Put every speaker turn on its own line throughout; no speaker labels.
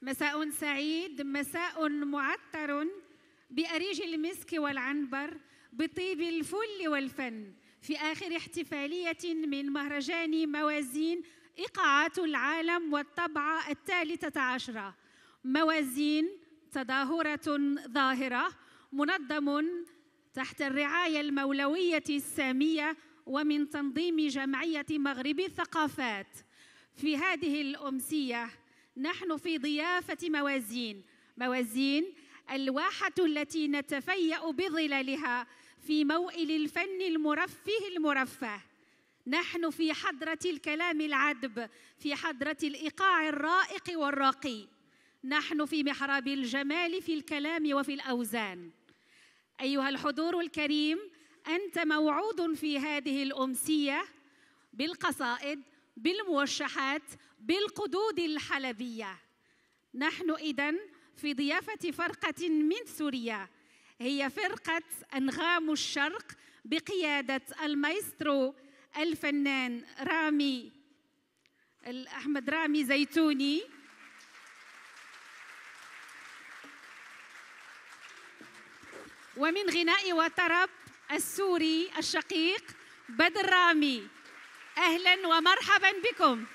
مساء سعيد، مساء معطر بأريج المسك والعنبر، بطيب الفل والفن، في آخر احتفالية من مهرجان موازين إيقاعات العالم والطبعة 13. موازين تظاهرة ظاهرة منظم تحت الرعاية المولوية السامية ومن تنظيم جمعية مغرب الثقافات. في هذه الأمسية نحن في ضيافة موازين الواحة التي نتفيأ بظلالها في موئل الفن المرفه. نحن في حضرة الكلام العذب، في حضرة الإيقاع الرائق والراقي. نحن في محراب الجمال في الكلام وفي الأوزان. أيها الحضور الكريم، أنت موعود في هذه الأمسية بالقصائد، بالموشحات، بالقدود الحلبية. نحن إذن في ضيافة فرقة من سوريا، هي فرقة أنغام الشرق بقيادة المايسترو الفنان أحمد رامي زيتوني، ومن غناء وطرب السوري الشقيق بدر رامي. أهلاً ومرحباً بكم.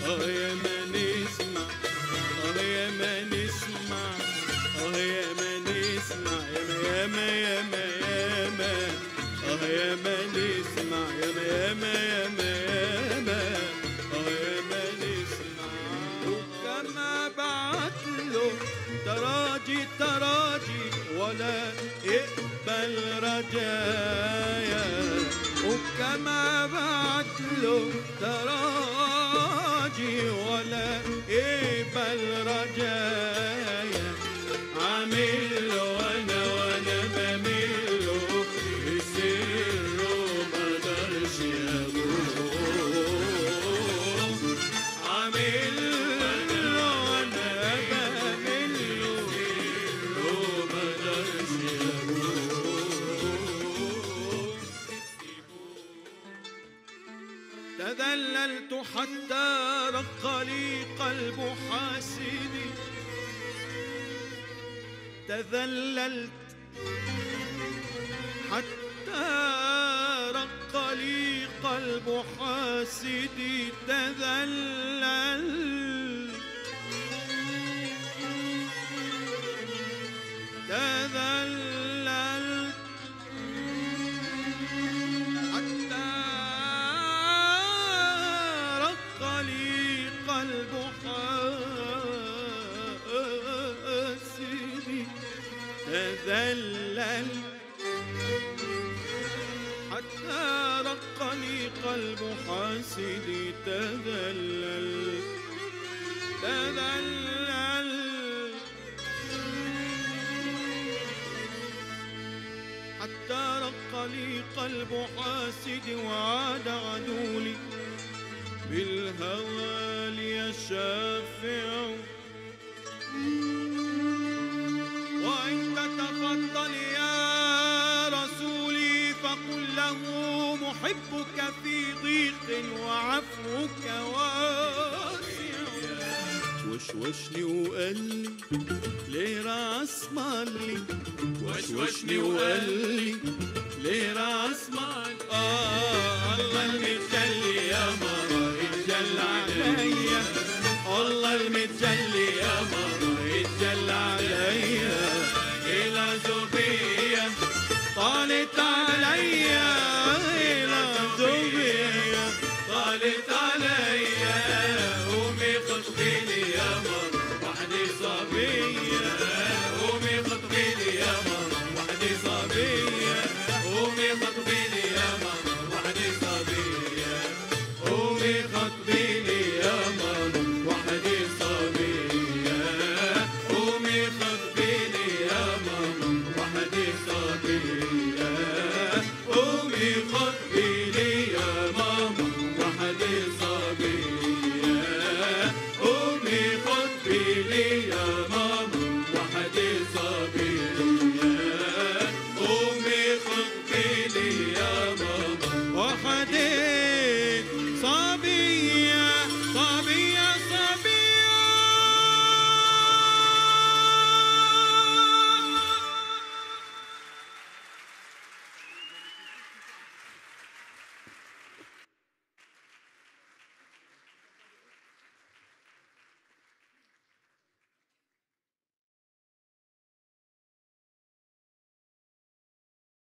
يا ما نسمع يا ما نسمع يا ما نسمع يا ما يا ما يا ما يا ما نسمع يا ما يا ما يا ما يا ما يا ما نسمع. وكما بعت له تراجي تراجي ولا اقبل رجايا، وكما بعت له تراجي ولا اقبل رجايا، عامل له وانا بميل له بسره ما قدرش يقول، عامل له وانا بميل له ما قدرش يقول. تذللت حتى رق لي قلب حاسدي، تذللت حتى رق لي قلب حاسدي، تذللت تذللت حتى رق لي قلب حاسدي، تذللت حتى رق لي قلب حاسدي، تذللت تذللت حتى رق لي قلب حاسدي، وعاد عدولي بالهوى لي الشافع. وإن تتفضل يا رسولي فقل له محبك في ضيق وعفوك واسع. وشوشني وقال لي ليه راس مالي، وشوشني وقال لي ليه راس مالي، الله المتجلي يا مرا اتجلى علي.